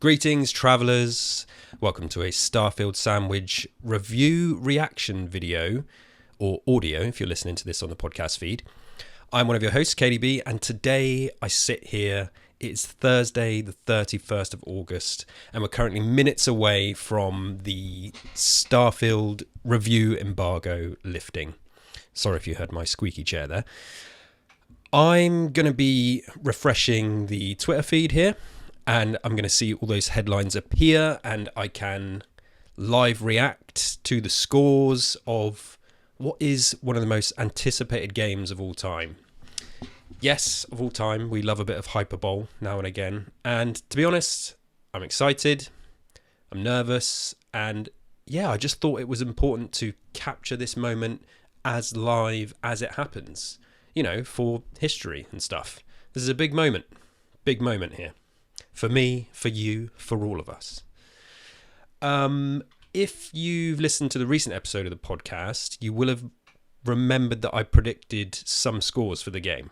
Greetings, travellers. Welcome to a Starfield Sandwich review reaction video, or audio if you're listening to this on the podcast feed. I'm one of your hosts, KDB, and today I sit here. It's Thursday, the 31st of August, and we're currently minutes away from the Starfield review embargo lifting. Sorry if you heard my squeaky chair there. I'm going to be refreshing the Twitter feed here, and I'm going to see all those headlines appear, and I can live react to the scores of what is one of the most anticipated games of all time. Yes, of all time, we love a bit of hyperbole now and again. And to be honest, I'm excited, I'm nervous, and yeah, I just thought it was important to capture this moment as live as it happens, you know, for history and stuff. This is a big moment here. For me, for you, for all of us. If you've listened to the recent episode of the podcast, you will have remembered that I predicted some scores for the game.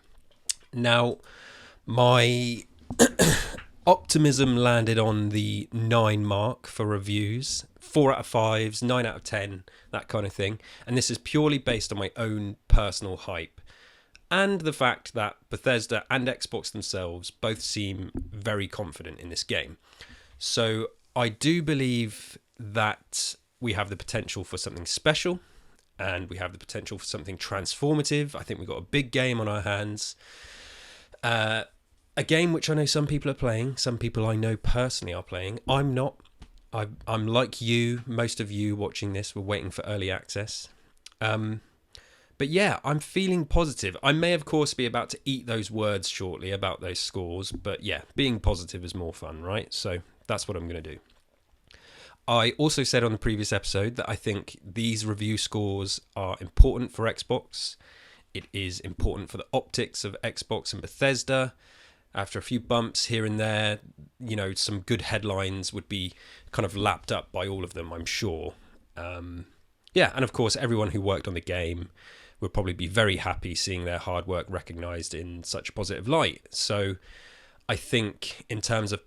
Now, my optimism landed on the 9 mark for reviews, 4 out of 5s, 9 out of 10, that kind of thing. And this is purely based on my own personal hype, and the fact that Bethesda and Xbox themselves both seem very confident in this game. So I do believe that we have the potential for something special, and we have the potential for something transformative. I think we've got a big game on our hands. A game which I know some people are playing, some people I know personally are playing. I'm not. I'm like you, most of you watching this were waiting for early access. But yeah, I'm feeling positive. I may, of course, be about to eat those words shortly about those scores. But yeah, being positive is more fun, right? So that's what I'm going to do. I also said on the previous episode that I think these review scores are important for Xbox. It is important for the optics of Xbox and Bethesda. After a few bumps here and there, you know, some good headlines would be kind of lapped up by all of them, I'm sure. Yeah, and of course, everyone who worked on the game would probably be very happy seeing their hard work recognised in such a positive light. So I think in terms of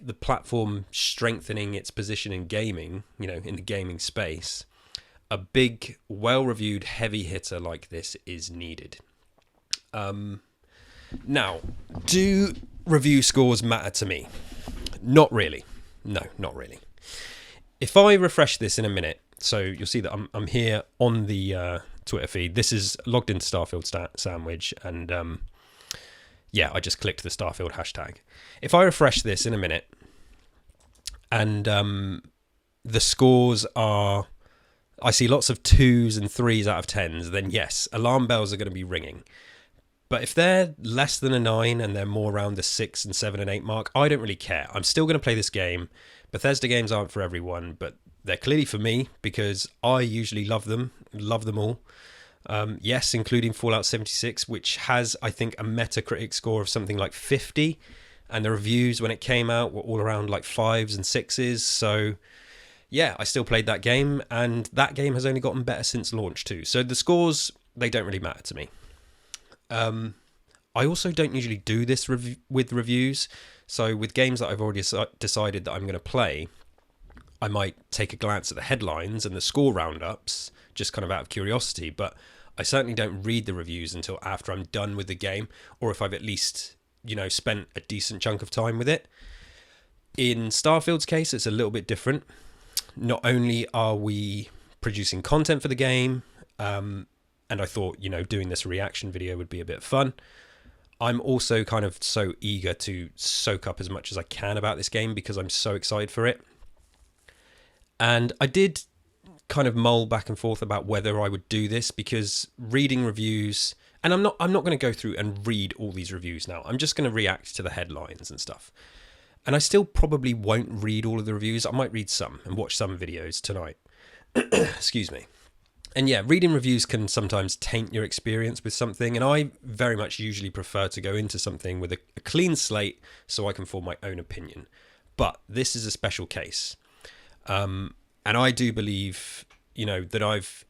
the platform strengthening its position in gaming, you know, in the gaming space, a big, well-reviewed heavy hitter like this is needed. Now, do review scores matter to me? Not really. No, not really. If I refresh this in a minute, so you'll see that I'm here on the Twitter feed. This is logged into Starfield Sandwich, and yeah, I just clicked the Starfield hashtag. If I refresh this in a minute, and the scores are, I see lots of 2s and 3s out of 10s, then yes, alarm bells are going to be ringing. But if they're less than a 9 and they're more around the 6 and 7 and 8 mark, I don't really care. I'm still going to play this game. Bethesda games aren't for everyone, but they're clearly for me because I usually love them all. Yes, including Fallout 76, which has, I think, a Metacritic score of something like 50. And the reviews when it came out were all around like 5s and 6s. So yeah, I still played that game, and that game has only gotten better since launch too. So the scores, they don't really matter to me. I also don't usually do this with reviews. So with games that I've already decided that I'm going to play, I might take a glance at the headlines and the score roundups, just kind of out of curiosity. But I certainly don't read the reviews until after I'm done with the game, or if I've at least, you know, spent a decent chunk of time with it. In Starfield's case, it's a little bit different. Not only are we producing content for the game, and I thought, you know, doing this reaction video would be a bit fun, I'm also kind of so eager to soak up as much as I can about this game because I'm so excited for it. And I did kind of mull back and forth about whether I would do this, because reading reviews, and I'm not going to go through and read all these reviews now. I'm just going to react to the headlines and stuff. And I still probably won't read all of the reviews. I might read some and watch some videos tonight. Excuse me. And yeah, reading reviews can sometimes taint your experience with something, and I very much usually prefer to go into something with a clean slate so I can form my own opinion. But this is a special case. And I do believe, you know, that I've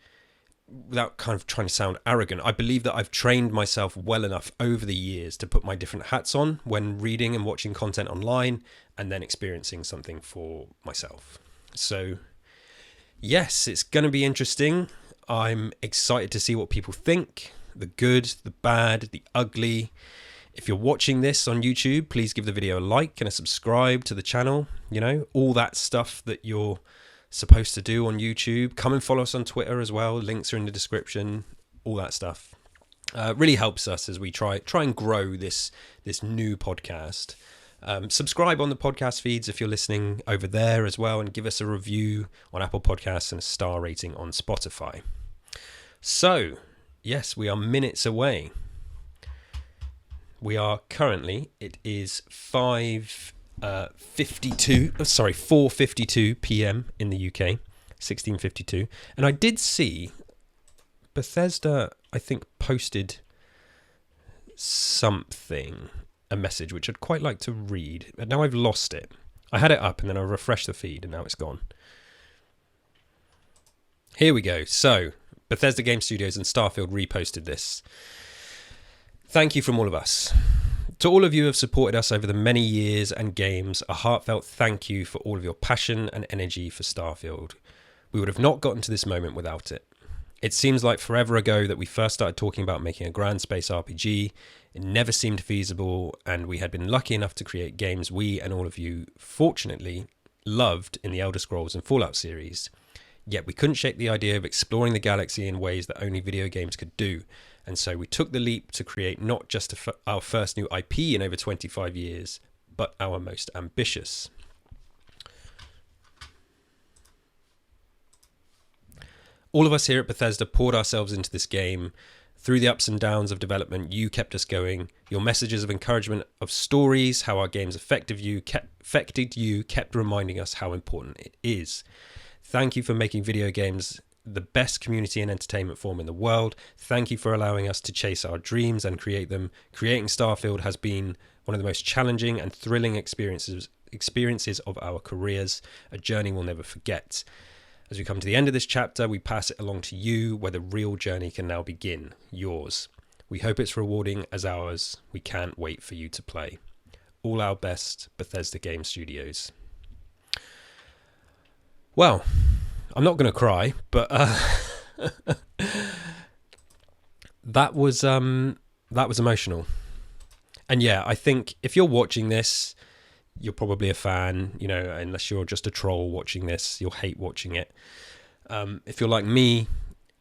without kind of trying to sound arrogant, I believe that I've trained myself well enough over the years to put my different hats on when reading and watching content online and then experiencing something for myself. So yes, it's going to be interesting. I'm excited to see what people think, the good, the bad, the ugly. If you're watching this on YouTube, please give the video a like and a subscribe to the channel. You know, all that stuff that you're supposed to do on YouTube. Come and follow us on Twitter as well. Links are in the description. All that stuff really helps us as we try and grow this new podcast. Subscribe on the podcast feeds if you're listening over there as well, and give us a review on Apple Podcasts and a star rating on Spotify. So, yes, we are minutes away. We are currently, it is 4:52 p.m. in the UK, 16:52, and I did see Bethesda, I think, posted something, a message which I'd quite like to read, but now I've lost it. I had it up and then I refreshed the feed and now it's gone. Here we go. So, Bethesda Game Studios and Starfield reposted this. Thank you from all of us. To all of you who have supported us over the many years and games, a heartfelt thank you for all of your passion and energy for Starfield. We would have not gotten to this moment without it. It seems like forever ago that we first started talking about making a grand space RPG. It never seemed feasible, and we had been lucky enough to create games we and all of you, fortunately, loved in the Elder Scrolls and Fallout series. Yet we couldn't shake the idea of exploring the galaxy in ways that only video games could do. And so we took the leap to create not just our first new IP in over 25 years, but our most ambitious. All of us here at Bethesda poured ourselves into this game. Through the ups and downs of development, you kept us going. Your messages of encouragement, of stories, how our games affected you, kept reminding us how important it is. Thank you for making video games the best community and entertainment form in the world. Thank you for allowing us to chase our dreams and create them. Creating Starfield has been one of the most challenging and thrilling experiences of our careers, a journey we'll never forget. As we come to the end of this chapter, we pass it along to you, where the real journey can now begin, yours. We hope it's rewarding as ours. We can't wait for you to play. All our best, Bethesda Game Studios. Well, I'm not going to cry, but that was emotional. And yeah, I think if you're watching this, you're probably a fan, you know, unless you're just a troll watching this, you'll hate watching it. If you're like me,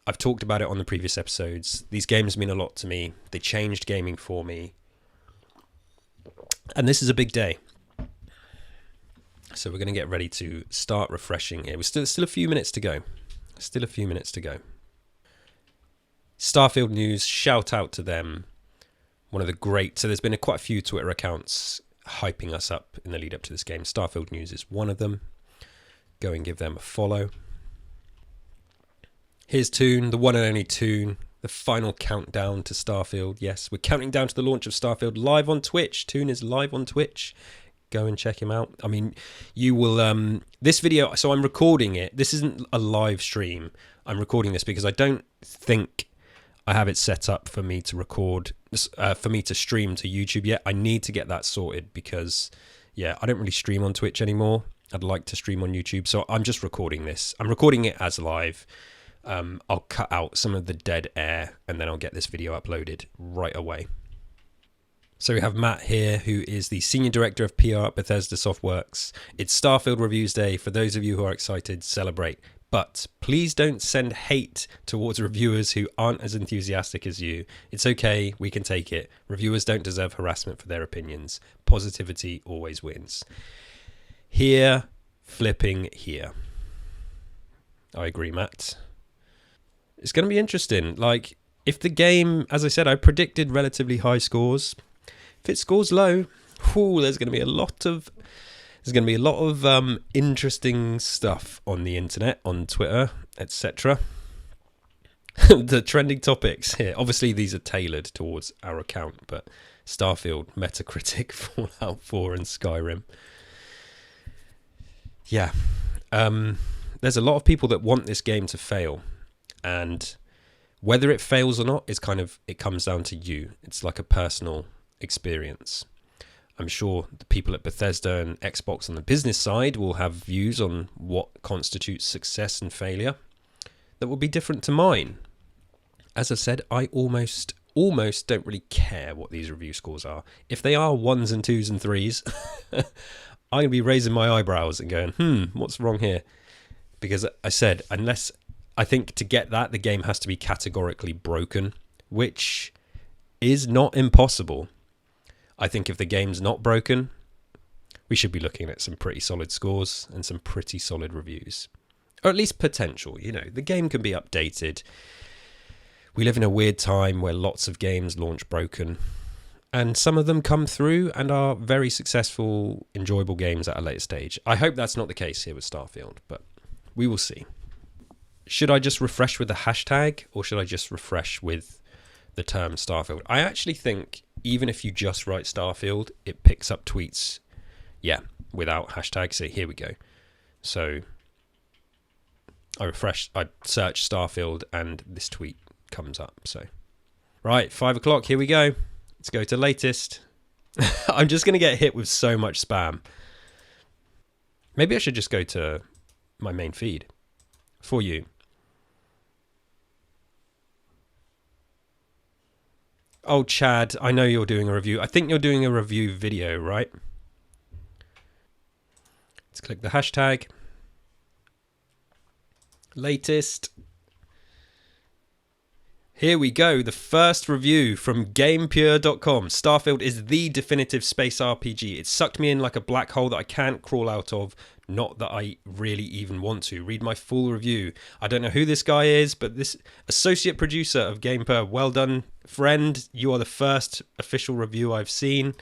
I've talked about it on the previous episodes. These games mean a lot to me. They changed gaming for me. And this is a big day. So we're going to get ready to start refreshing here. We're still a few minutes to go. Starfield news, shout out to them. One of the great... So there's been quite a few Twitter accounts hyping us up in the lead up to this game. Starfield news is one of them. Go and give them a follow. Here's Toon, the one and only Toon. The final countdown to Starfield. Yes, we're counting down to the launch of Starfield live on Twitch. Toon is live on Twitch. Go and check him out. I mean, you will... this video... So I'm recording it. This isn't a live stream. I'm recording this because I don't think I have it set up for me to record... for me to stream to YouTube yet. I need to get that sorted because, yeah, I don't really stream on Twitch anymore. I'd like to stream on YouTube. So I'm just recording this. I'm recording it as live. I'll cut out some of the dead air and then I'll get this video uploaded right away. So we have Matt here, who is the Senior Director of PR at Bethesda Softworks. It's Starfield Reviews Day. For those of you who are excited, celebrate. But please don't send hate towards reviewers who aren't as enthusiastic as you. It's okay, we can take it. Reviewers don't deserve harassment for their opinions. Positivity always wins. Here, flipping here. I agree, Matt. It's going to be interesting. Like, if the game, as I said, I predicted relatively high scores. If it scores low, there's going to be a lot of interesting stuff on the internet, on Twitter, etc. The trending topics here. Obviously, these are tailored towards our account, but Starfield, Metacritic, Fallout 4, and Skyrim. Yeah. There's a lot of people that want this game to fail, and Whether it fails or not is it comes down to you. It's like a personal experience. I'm sure the people at Bethesda and Xbox on the business side will have views on what constitutes success and failure that will be different to mine. As I said, I almost don't really care what these review scores are. If they are 1s and 2s and 3s, I'm going to be raising my eyebrows and going, what's wrong here? Because I said, unless I think to get that, the game has to be categorically broken, which is not impossible. I think if the game's not broken, we should be looking at some pretty solid scores and some pretty solid reviews. Or at least potential, the game can be updated. We live in a weird time where lots of games launch broken, and some of them come through and are very successful, enjoyable games at a later stage. I hope that's not the case here with Starfield, but we will see. Should I just refresh with the hashtag, or should I just refresh with the term Starfield? I actually think even if you just write Starfield, it picks up tweets, without hashtag. So here we go. So I search Starfield and this tweet comes up. So right, 5 o'clock, here we go. Let's go to latest. I'm just going to get hit with so much spam. Maybe I should just go to my main feed for you. Oh, Chad, I know you're doing a review. I think you're doing a review video, right? Let's click the hashtag. Latest. Here we go. The first review from GamePure.com. Starfield is the definitive space RPG. It sucked me in like a black hole that I can't crawl out of. Not that I really even want to. Read my full review. I don't know who this guy is, but this associate producer of GamePure. Well done, friend. You are the first official review I've seen.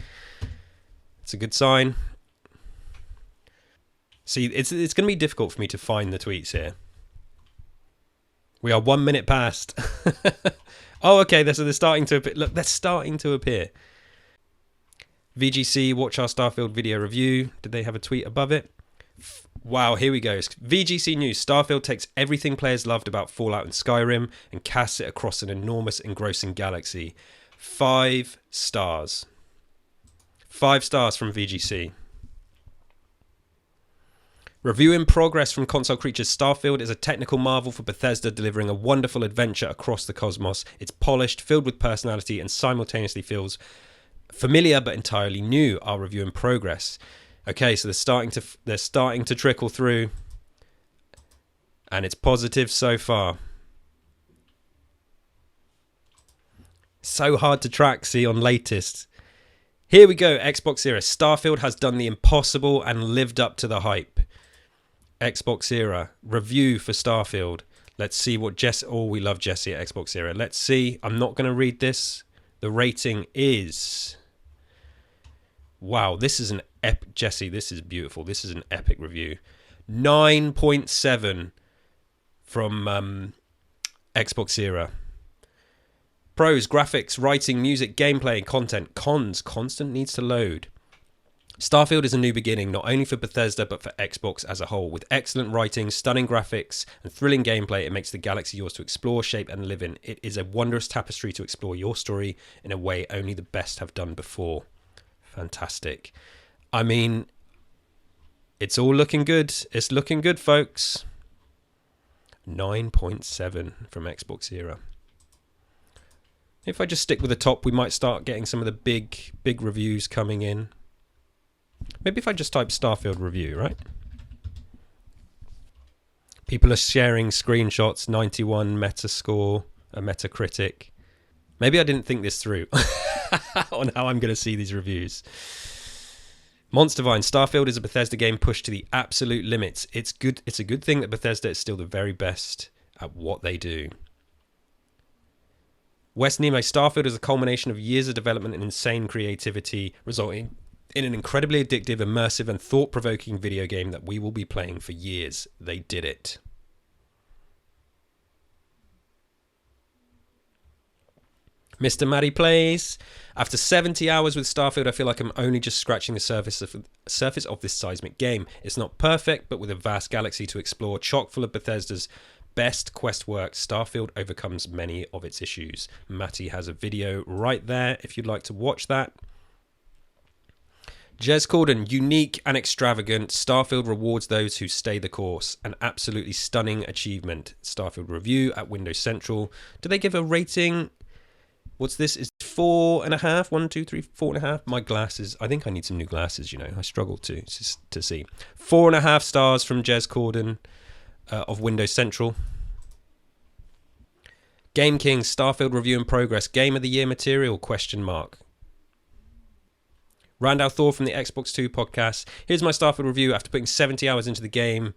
It's a good sign. See, it's going to be difficult for me to find the tweets here. We are 1 minute past. Oh, okay. So they're starting to appear. Look, they're starting to appear. VGC, watch our Starfield video review. Did they have a tweet above it? Wow, here we go. VGC News. Starfield takes everything players loved about Fallout and Skyrim and casts it across an enormous, engrossing galaxy. 5 stars. 5 stars from VGC. Review in progress from Console Creatures. Starfield is a technical marvel for Bethesda, delivering a wonderful adventure across the cosmos. It's polished, filled with personality, and simultaneously feels familiar but entirely new. Our review in progress. Okay, so they're starting to trickle through, and it's positive so far. So hard to track, see, on latest. Here we go, Xbox Era. Starfield has done the impossible and lived up to the hype. Xbox Era review for Starfield. Let's see what Jesse. Oh, we love Jesse at Xbox Era. Let's see. I'm not going to read this. The rating is. Wow, this is an epic. Jesse, this is beautiful. This is an epic review. 9.7 from Xbox Era. Pros: graphics, writing, music, gameplay, content. Cons: constant needs to load. Starfield is a new beginning, not only for Bethesda, but for Xbox as a whole. With excellent writing, stunning graphics, and thrilling gameplay, it makes the galaxy yours to explore, shape, and live in. It is a wondrous tapestry to explore your story in a way only the best have done before. Fantastic. I mean, it's all looking good. It's looking good, folks. 9.7 from Xbox Era. If I just stick with the top, we might start getting some of the big reviews coming in. Maybe if I just type Starfield review, right? People are sharing screenshots, 91 Metascore, a Metacritic. Maybe I didn't think this through on how I'm going to see these reviews. Monstervine, Starfield is a Bethesda game pushed to the absolute limits. It's good. It's a good thing that Bethesda is still the very best at what they do. West Nemo, Starfield is a culmination of years of development and insane creativity, resulting in an incredibly addictive, immersive, and thought-provoking video game that we will be playing for years. They did it. Mr. Maddie plays. After 70 hours with Starfield, I feel like I'm only just scratching the surface of this seismic game. It's not perfect, but with a vast galaxy to explore, chock full of Bethesda's best quest work, Starfield overcomes many of its issues. Matty has a video right there if you'd like to watch that. Jez Corden, unique and extravagant. Starfield rewards those who stay the course. An absolutely stunning achievement. Starfield review at Windows Central. Do they give a rating? What's this? Is 4.5? 1, 2, 3, 4.5. My glasses. I think I need some new glasses, you know. I struggle to see. 4.5 stars from Jez Corden of Windows Central. Game King, Starfield review in progress. Game of the year material? ? Randall Thor from the Xbox 2 podcast. Here's my Starfield review after putting 70 hours into the game.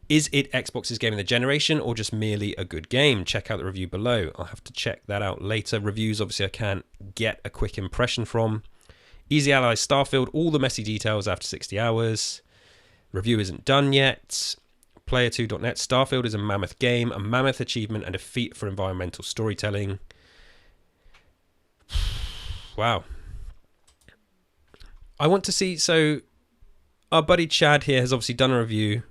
Is it Xbox's game of the generation or just merely a good game? Check out the review below. I'll have to check that out later. Reviews, obviously, I can't get a quick impression from. Easy Ally Starfield, all the messy details after 60 hours. Review isn't done yet. Player2.net, Starfield is a mammoth game, a mammoth achievement, and a feat for environmental storytelling. Wow. I want to see, so our buddy Chad here has obviously done a review.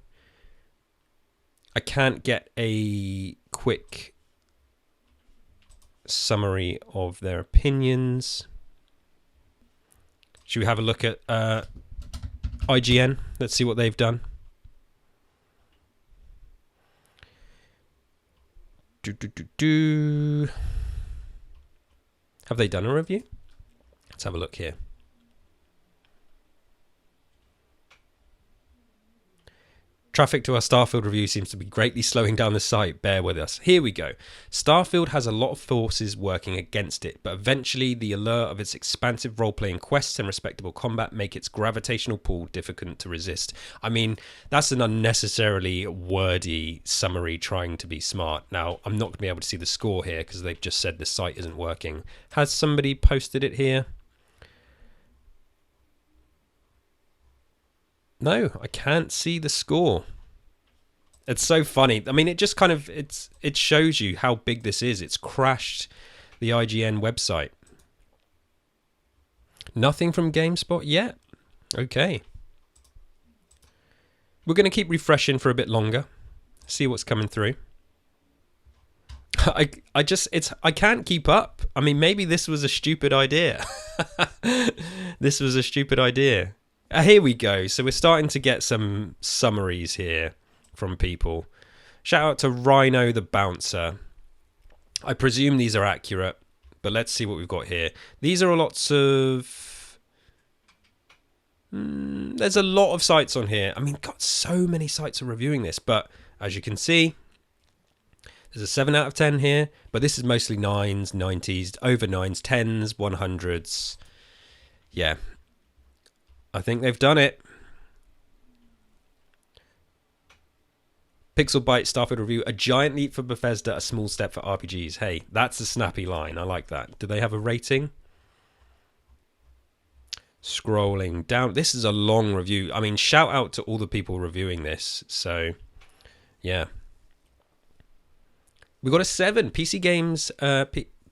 I can't get a quick summary of their opinions. Should we have a look at IGN? Let's see what they've done. Have they done a review? Let's have a look here. Traffic to our Starfield review seems to be greatly slowing down the site. Bear with us. Here we go. Starfield has a lot of forces working against it, but eventually the allure of its expansive role-playing quests and respectable combat make its gravitational pull difficult to resist. I mean, that's an unnecessarily wordy summary trying to be smart. Now, I'm not going to be able to see the score here because they've just said the site isn't working. Has somebody posted it here? No, I can't see the score. It's so funny. I mean, it just kind of, it shows you how big this is. It's crashed the IGN website. Nothing from GameSpot yet? Okay. We're going to keep refreshing for a bit longer. See what's coming through. I can't keep up. I mean, maybe this was a stupid idea. This was a stupid idea. Here we go. So we're starting to get some summaries here from people. Shout out to Rhino the Bouncer. I presume these are accurate, but let's see what we've got here. These are lots of... there's a lot of sites on here. I mean, God, so many sites are reviewing this, but as you can see, there's a 7 out of 10 here, but this is mostly 9s, 90s, over 9s, 10s, 100s. Yeah. I think they've done it. Pixel Byte Starfield review. A giant leap for Bethesda, a small step for RPGs. Hey, that's a snappy line. I like that. Do they have a rating? Scrolling down. This is a long review. I mean, shout out to all the people reviewing this. So, yeah. We got a 7. PC Games...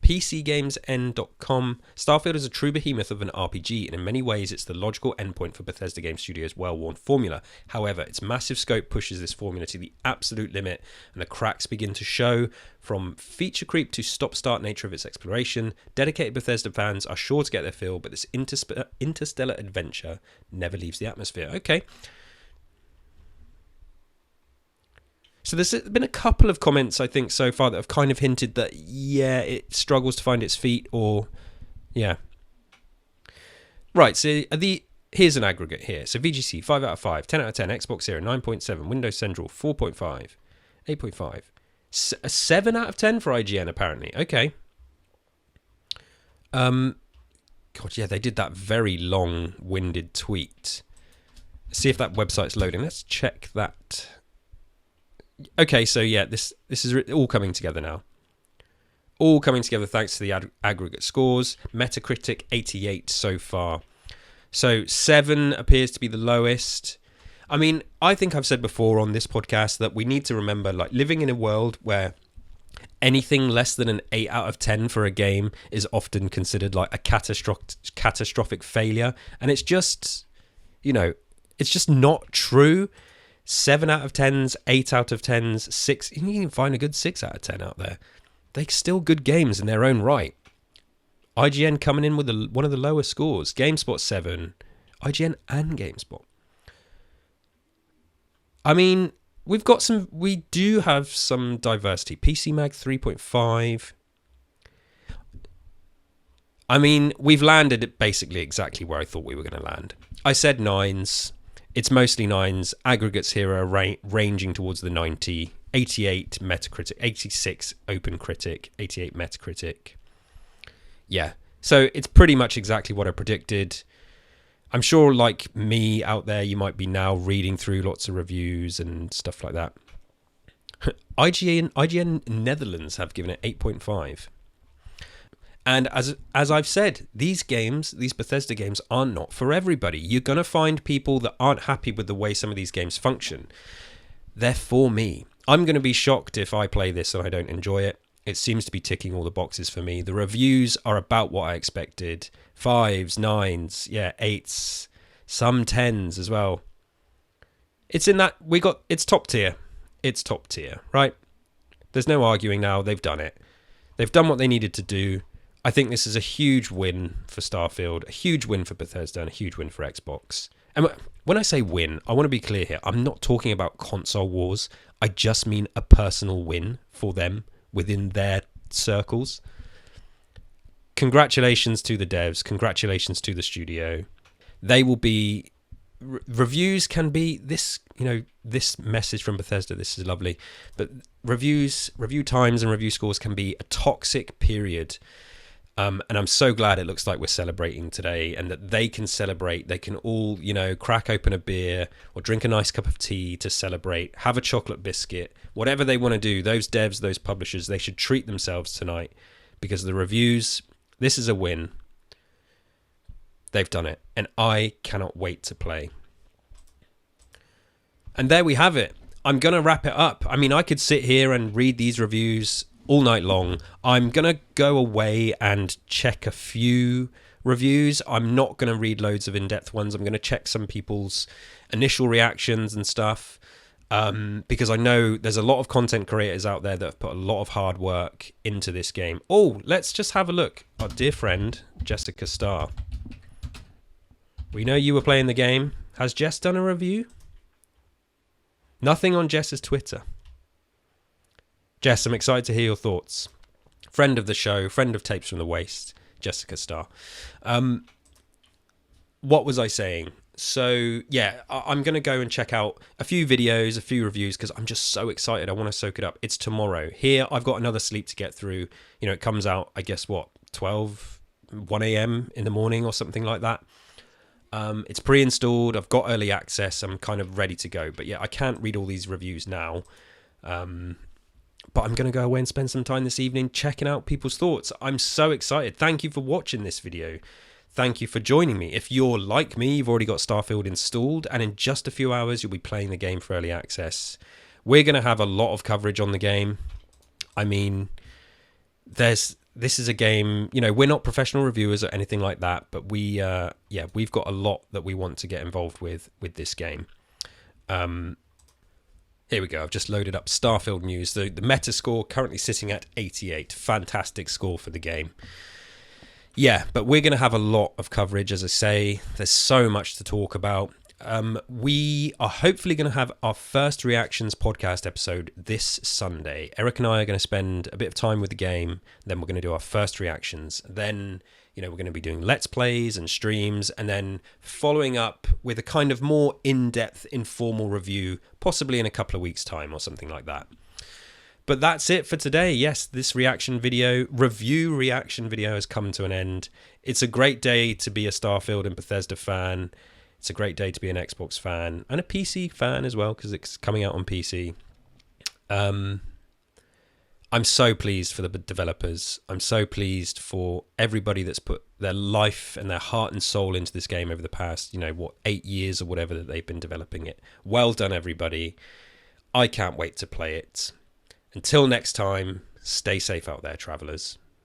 PCGamesN.com. Starfield is a true behemoth of an RPG, and in many ways it's the logical endpoint for Bethesda Game Studios' well-worn formula. However, its massive scope pushes this formula to the absolute limit, and the cracks begin to show. From feature creep to stop-start nature of its exploration, dedicated Bethesda fans are sure to get their fill, but this interstellar adventure never leaves the atmosphere. Okay. So there's been a couple of comments, I think, so far that have kind of hinted that, yeah, it struggles to find its feet, or, yeah. Right, so here's an aggregate here. So VGC, 5 out of 5, 10 out of 10, Xbox Series, 9.7, Windows Central, 4.5, 8.5. A 7 out of 10 for IGN, apparently. Okay. God, yeah, they did that very long-winded tweet. See if that website's loading. Let's check that. Okay, so yeah, this is all coming together now. All coming together thanks to the aggregate scores. Metacritic 88 so far. So 7 appears to be the lowest. I mean, I think I've said before on this podcast that we need to remember, like, living in a world where anything less than an 8 out of 10 for a game is often considered like a catastrophic failure. And it's just, you know, it's just not true. 7 out of 10s, 8 out of 10s, 6. You can even find a good 6 out of 10 out there. They're still good games in their own right. IGN coming in with one of the lowest scores. GameSpot 7. IGN and GameSpot. I mean, we do have some diversity. PC Mag 3.5. I mean, we've landed at basically exactly where I thought we were going to land. I said 9s. It's mostly 9s. Aggregates here are ranging towards the 90. 88 Metacritic. 86 OpenCritic. 88 Metacritic. Yeah. So it's pretty much exactly what I predicted. I'm sure, like me out there, you might be now reading through lots of reviews and stuff like that. IGN Netherlands have given it 8.5. And as I've said, these Bethesda games are not for everybody. You're going to find people that aren't happy with the way some of these games function. They're for me. I'm going to be shocked if I play this and I don't enjoy it. It seems to be ticking all the boxes for me. The reviews are about what I expected. 5s, 9s, yeah, 8s, some 10s as well. It's in that it's top tier. It's top tier, right? There's no arguing now. They've done it. They've done what they needed to do. I think this is a huge win for Starfield, a huge win for Bethesda, and a huge win for Xbox. And when I say win, I want to be clear here. I'm not talking about console wars. I just mean a personal win for them within their circles. Congratulations to the devs. Congratulations to the studio. They will be... Reviews can be this, this message from Bethesda. This is lovely. But review times and review scores can be a toxic period. And I'm so glad it looks like we're celebrating today and that they can celebrate. They can all, crack open a beer or drink a nice cup of tea to celebrate, have a chocolate biscuit, whatever they want to do. Those devs, those publishers, they should treat themselves tonight because the reviews, this is a win. They've done it. And I cannot wait to play. And there we have it. I'm going to wrap it up. I mean, I could sit here and read these reviews all night long. I'm going to go away and check a few reviews. I'm not going to read loads of in-depth ones. I'm going to check some people's initial reactions and stuff because I know there's a lot of content creators out there that have put a lot of hard work into this game. Oh, let's just have a look. Our dear friend, Jessica Starr. We know you were playing the game. Has Jess done a review? Nothing on Jess's Twitter. Jess, I'm excited to hear your thoughts. Friend of the show, friend of Tapes from the Waste, Jessica Starr. What was I saying? So, yeah, I'm going to go and check out a few videos, a few reviews, because I'm just so excited. I want to soak it up. It's tomorrow. Here, I've got another sleep to get through. It comes out, I guess, 1 a.m. in the morning or something like that. It's pre-installed. I've got early access. I'm kind of ready to go. But, yeah, I can't read all these reviews now. But I'm going to go away and spend some time this evening checking out people's thoughts. I'm so excited. Thank you for watching this video. Thank you for joining me. If you're like me, you've already got Starfield installed, and in just a few hours, you'll be playing the game for early access. We're going to have a lot of coverage on the game. I mean, this is a game, we're not professional reviewers or anything like that, but we've got a lot that we want to get involved with this game. Here we go. I've just loaded up Starfield news. The Metascore currently sitting at 88. Fantastic score for the game. Yeah, but we're going to have a lot of coverage, as I say. There's so much to talk about. We are hopefully going to have our first reactions podcast episode this Sunday. Eric and I are going to spend a bit of time with the game. Then we're going to do our first reactions. Then we're going to be doing Let's Plays and streams, and then following up with a kind of more in-depth, informal review, possibly in a couple of weeks' time or something like that. But that's it for today. Yes, this reaction video has come to an end. It's a great day to be a Starfield and Bethesda fan. It's a great day to be an Xbox fan and a PC fan as well, because it's coming out on PC. I'm so pleased for the developers. I'm so pleased for everybody that's put their life and their heart and soul into this game over the past, 8 years or whatever that they've been developing it. Well done, everybody. I can't wait to play it. Until next time, stay safe out there, travelers.